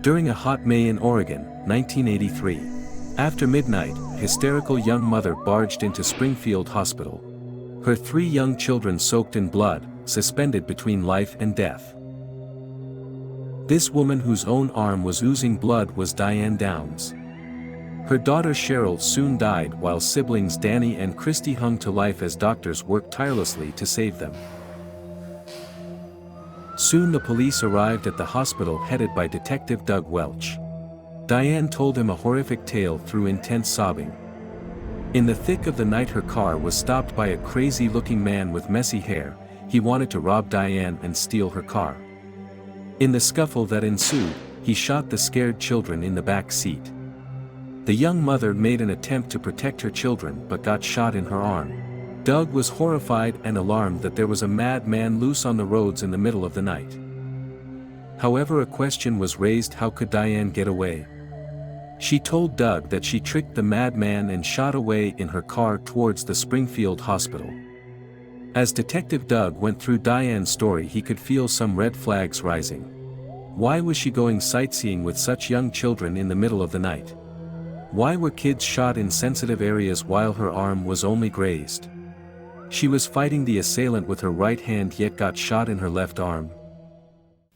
During a hot May in Oregon, 1983. After midnight, a hysterical young mother barged into Springfield Hospital. Her 3 young children soaked in blood, suspended between life and death. This woman whose own arm was oozing blood was Diane Downs. Her daughter Cheryl soon died while siblings Danny and Christy hung to life as doctors worked tirelessly to save them. Soon the police arrived at the hospital headed by Detective Doug Welch. Diane told him a horrific tale through intense sobbing. In the thick of the night her car was stopped by a crazy-looking man with messy hair. He wanted to rob Diane and steal her car. In the scuffle that ensued, he shot the scared children in the back seat. The young mother made an attempt to protect her children but got shot in her arm. Doug was horrified and alarmed that there was a madman loose on the roads in the middle of the night. However, a question was raised: how could Diane get away? She told Doug that she tricked the madman and shot away in her car towards the Springfield Hospital. As Detective Doug went through Diane's story, he could feel some red flags rising. Why was she going sightseeing with such young children in the middle of the night? Why were kids shot in sensitive areas while her arm was only grazed? She was fighting the assailant with her right hand yet got shot in her left arm.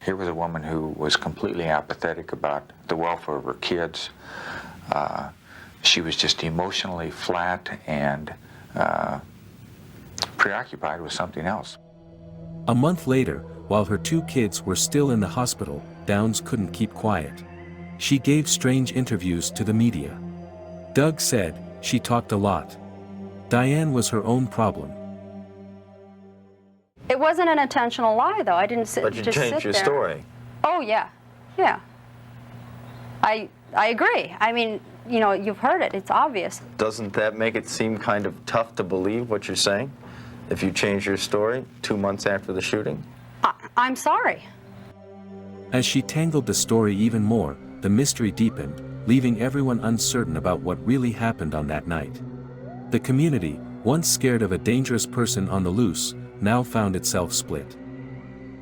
Here was a woman who was completely apathetic about the welfare of her kids. She was just emotionally flat and preoccupied with something else. A month later, while her 2 kids were still in the hospital, Downs couldn't keep quiet. She gave strange interviews to the media. Doug said, she talked a lot. Diane was her own problem. It wasn't an intentional lie, though. I didn't sit there. But you changed your story. Oh, yeah. Yeah. I agree. I mean, you know, you've heard it. It's obvious. Doesn't that make it seem kind of tough to believe what you're saying? If you change your story 2 months after the shooting? I'm sorry. As she tangled the story even more, the mystery deepened, leaving everyone uncertain about what really happened on that night. The community, once scared of a dangerous person on the loose, now found itself split.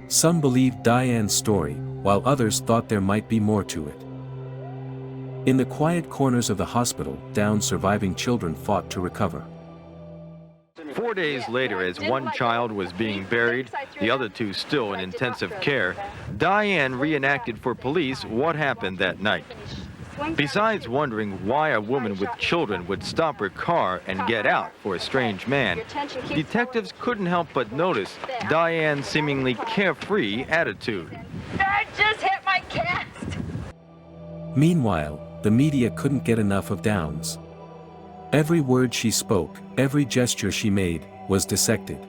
Some believed Diane's story, while others thought there might be more to it. In the quiet corners of the hospital, Downs' surviving children fought to recover. 4 days later, as one child was being buried, the other 2 still in intensive care, Diane reenacted for police what happened that night. Besides wondering why a woman with children would stop her car and get out for a strange man, detectives couldn't help but notice Diane's seemingly carefree attitude. I just hit my cast! Meanwhile, the media couldn't get enough of Downs. Every word she spoke, every gesture she made, was dissected.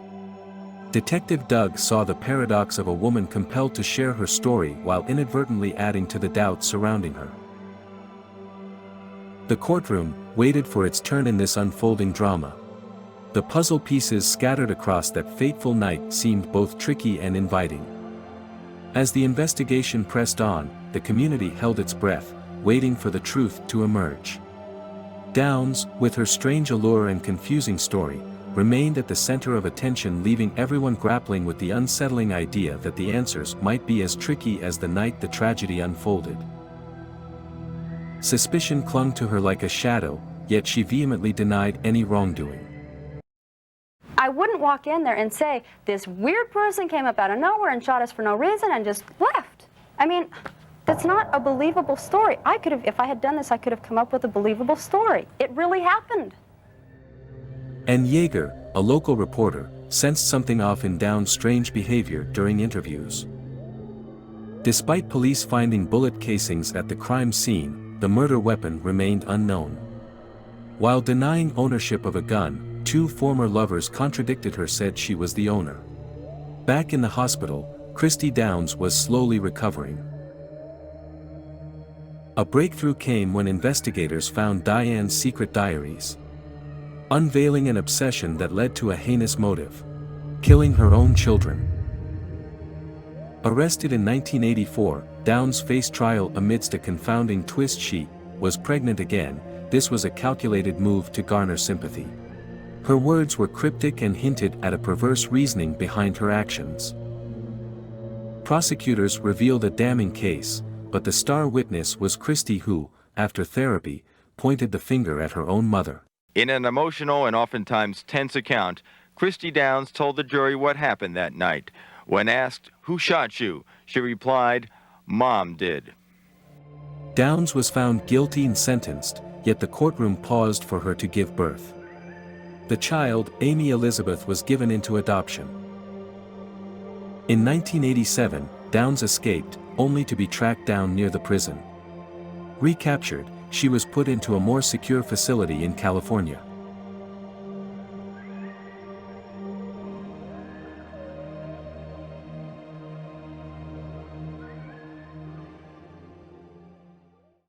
Detective Doug saw the paradox of a woman compelled to share her story while inadvertently adding to the doubts surrounding her. The courtroom waited for its turn in this unfolding drama. The puzzle pieces scattered across that fateful night seemed both tricky and inviting. As the investigation pressed on, the community held its breath, waiting for the truth to emerge. Downs, with her strange allure and confusing story, remained at the center of attention, leaving everyone grappling with the unsettling idea that the answers might be as tricky as the night the tragedy unfolded. Suspicion clung to her like a shadow, yet she vehemently denied any wrongdoing. I wouldn't walk in there and say, this weird person came up out of nowhere and shot us for no reason and just left. I mean, that's not a believable story. I could have, if I had done this, I could have come up with a believable story. It really happened. And Yeager, a local reporter, sensed something off in Downs' strange behavior during interviews. Despite police finding bullet casings at the crime scene, the murder weapon remained unknown. While denying ownership of a gun, 2 former lovers contradicted her, said she was the owner. Back in the hospital, Christy Downs was slowly recovering. A breakthrough came when investigators found Diane's secret diaries, unveiling an obsession that led to a heinous motive: killing her own children. Arrested in 1984, Downs faced trial amidst a confounding twist. She was pregnant again. This was a calculated move to garner sympathy. Her words were cryptic and hinted at a perverse reasoning behind her actions. Prosecutors revealed a damning case, but the star witness was Christy who, after therapy, pointed the finger at her own mother. In an emotional and oftentimes tense account, Christy Downs told the jury what happened that night. When asked, "Who shot you?" she replied, "Mom did." Downs was found guilty and sentenced, yet the courtroom paused for her to give birth. The child, Amy Elizabeth, was given into adoption. In 1987, Downs escaped, only to be tracked down near the prison. Recaptured, she was put into a more secure facility in California.